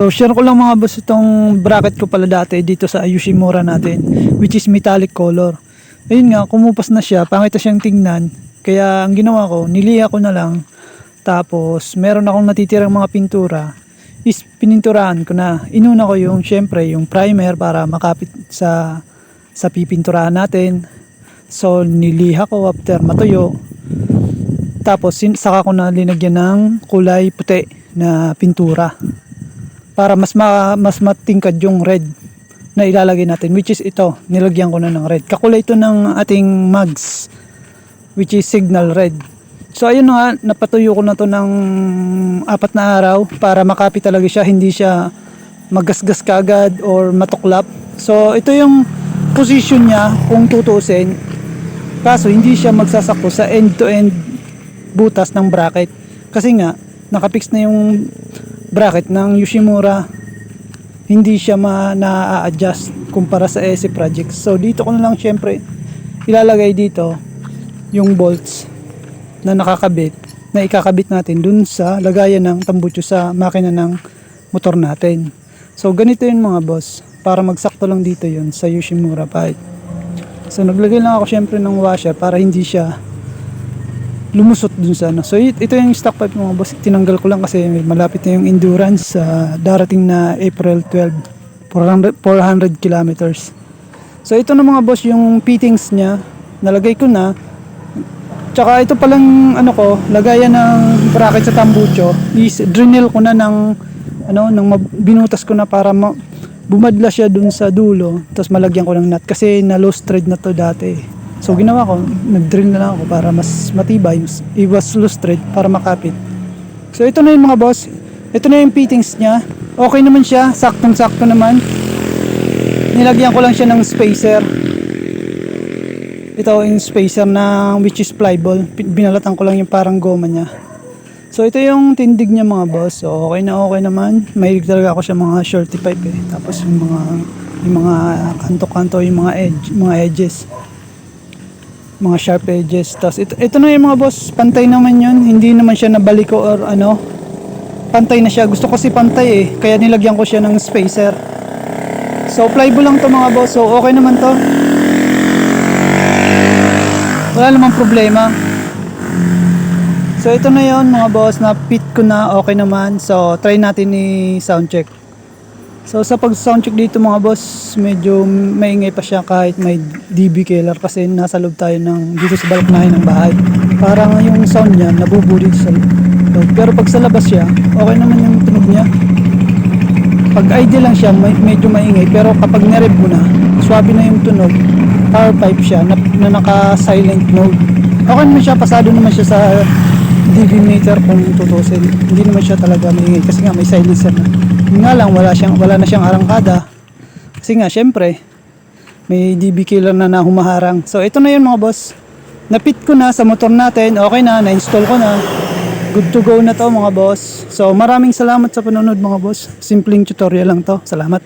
So share ko lang mga boss itong bracket ko pala dati dito sa Yoshimura natin, which is metallic color. Ayun nga, kumupas na siya, pangit na siyang tingnan. Kaya ang ginawa ko, niliha ko na lang. Tapos meron akong natitirang mga pintura, is pininturahan ko na. Inuna ko yung syempre yung primer para makapit sa pipinturahan natin. So niliha ko after matuyo. Tapos saka ko na linagyan ng kulay puti na pintura para mas matingkad yung red na ilalagay natin, which is ito, nilagyan ko na ng red. Kakulay ito ng ating mugs, which is signal red. So ayun na nga, napatuyo ko na to ng 4 na araw para makapit talaga siya, hindi siya magasgas kagad or matuklap. So ito yung position niya kung tutuusin, kaso hindi siya magsasakto sa end to end butas ng bracket kasi nga nakapix na yung bracket ng Yoshimura, hindi siya na-adjust kumpara sa ESE project. So dito ko na lang syempre ilalagay dito yung bolts na nakakabit, na ikakabit natin dun sa lagayan ng tambucho sa makina ng motor natin. So ganito yun mga boss, para magsakto lang dito yun sa Yoshimura pipe. So naglagay lang ako syempre ng washer para hindi siya lumusot dun sa ano. So ito yung stock pipe mga boss, tinanggal ko lang kasi malapit na yung endurance sa darating na April 12, 400 kilometers. So ito na mga boss yung fittings nya, nalagay ko na. Tsaka ito palang ano ko, lagayan ng bracket sa tambucho is drenel ko na ng binutas ko na para bumadla siya dun sa dulo, tapos malagyan ko ng nut kasi na loose thread na to dati. So ginawa ko, nag-drill na lang ako para mas matibay, iwas loose thread para makapit. So ito na yung mga boss, ito na yung fittings nya. Okay naman siya, saktong-sakto naman. Nilagyan ko lang siya ng spacer. Ito yung spacer na which is pliable, binalatan ko lang yung parang goma nya. So ito yung tindig niya mga boss. So okay naman. Mahilig talaga ako sa mga shorty pipe eh. Tapos yung mga kanto-kanto, yung mga edges, mga sharp edges. Tapos ito na yung mga boss, pantay naman yun, hindi naman siya nabaliko or ano, pantay na siya. Gusto ko si pantay eh, kaya nilagyan ko siya ng spacer. So pliable lang to mga boss, so okay naman to, wala namang problema. So ito na yon mga boss, na fit ko na, okay naman. So try natin ni sound check. So sa pag sound check dito mga boss, medyo maingay pa siya kahit may DB killer kasi nasa loob tayo dito sa balaknahin ng bahay. Parang yung sound niya nabubulit sa loob. Pero pag sa labas siya, okay naman yung tunog niya. Pag idle lang siya, medyo maingay. Pero kapag nirev mo na, swabe na yung tunog. Power pipe siya na naka silent mode. Okay naman siya, pasado naman siya sa DB meter kung tutusin. Hindi naman siya talaga maingay kasi nga may silencer na. Nga lang wala na siyang arangkada kasi nga syempre may DB killer na humaharang. So ito na yun mga boss, napit ko na sa motor natin, okay na-install ko na, good to go na to mga boss. So maraming salamat sa panonood mga boss, simpleng tutorial lang to, salamat.